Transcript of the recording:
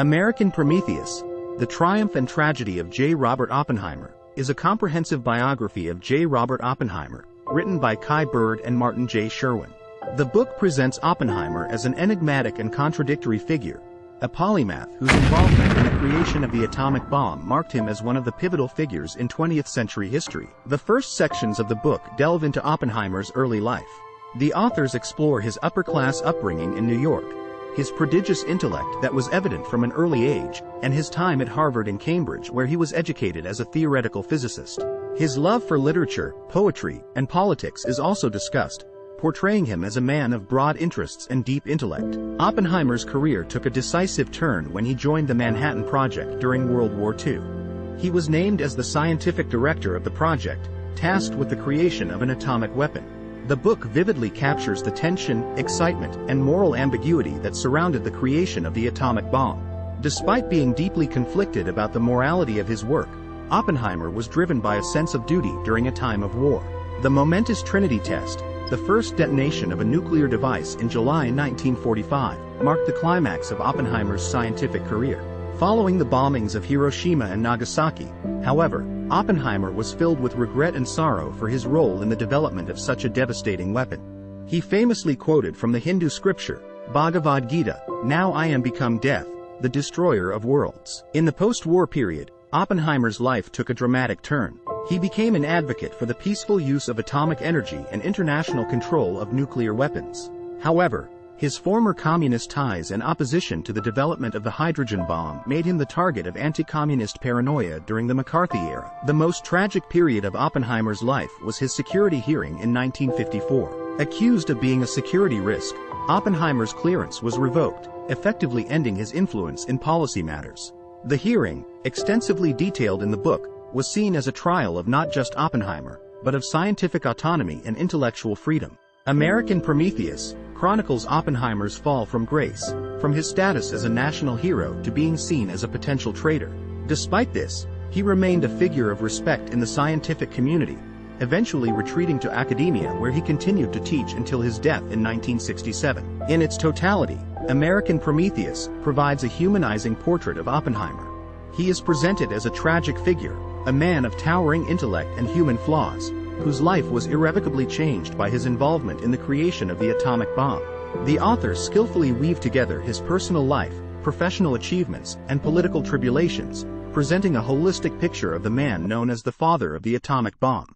American Prometheus, The Triumph and Tragedy of J. Robert Oppenheimer, is a comprehensive biography of J. Robert Oppenheimer, written by Kai Bird and Martin J. Sherwin. The book presents Oppenheimer as an enigmatic and contradictory figure, a polymath whose involvement in the creation of the atomic bomb marked him as one of the pivotal figures in 20th century history. The first sections of the book delve into Oppenheimer's early life. The authors explore his upper-class upbringing in New York, his prodigious intellect that was evident from an early age, and his time at Harvard and Cambridge where he was educated as a theoretical physicist. His love for literature, poetry, and politics is also discussed, portraying him as a man of broad interests and deep intellect. Oppenheimer's career took a decisive turn when he joined the Manhattan Project during World War II. He was named as the scientific director of the project, tasked with the creation of an atomic weapon. The book vividly captures the tension, excitement, and moral ambiguity that surrounded the creation of the atomic bomb. Despite being deeply conflicted about the morality of his work, Oppenheimer was driven by a sense of duty during a time of war. The momentous Trinity test, the first detonation of a nuclear device in July 1945, marked the climax of Oppenheimer's scientific career. Following the bombings of Hiroshima and Nagasaki, however, Oppenheimer was filled with regret and sorrow for his role in the development of such a devastating weapon. He famously quoted from the Hindu scripture, Bhagavad Gita, "Now I am become death, the destroyer of worlds." In the post-war period, Oppenheimer's life took a dramatic turn. He became an advocate for the peaceful use of atomic energy and international control of nuclear weapons. However, his former communist ties and opposition to the development of the hydrogen bomb made him the target of anti-communist paranoia during the McCarthy era. The most tragic period of Oppenheimer's life was his security hearing in 1954. Accused of being a security risk, Oppenheimer's clearance was revoked, effectively ending his influence in policy matters. The hearing, extensively detailed in the book, was seen as a trial of not just Oppenheimer, but of scientific autonomy and intellectual freedom. American Prometheus chronicles Oppenheimer's fall from grace, from his status as a national hero to being seen as a potential traitor. Despite this, he remained a figure of respect in the scientific community, eventually retreating to academia where he continued to teach until his death in 1967. In its totality, American Prometheus provides a humanizing portrait of Oppenheimer. He is presented as a tragic figure, a man of towering intellect and human flaws, whose life was irrevocably changed by his involvement in the creation of the atomic bomb. The authors skillfully weave together his personal life, professional achievements, and political tribulations, presenting a holistic picture of the man known as the father of the atomic bomb.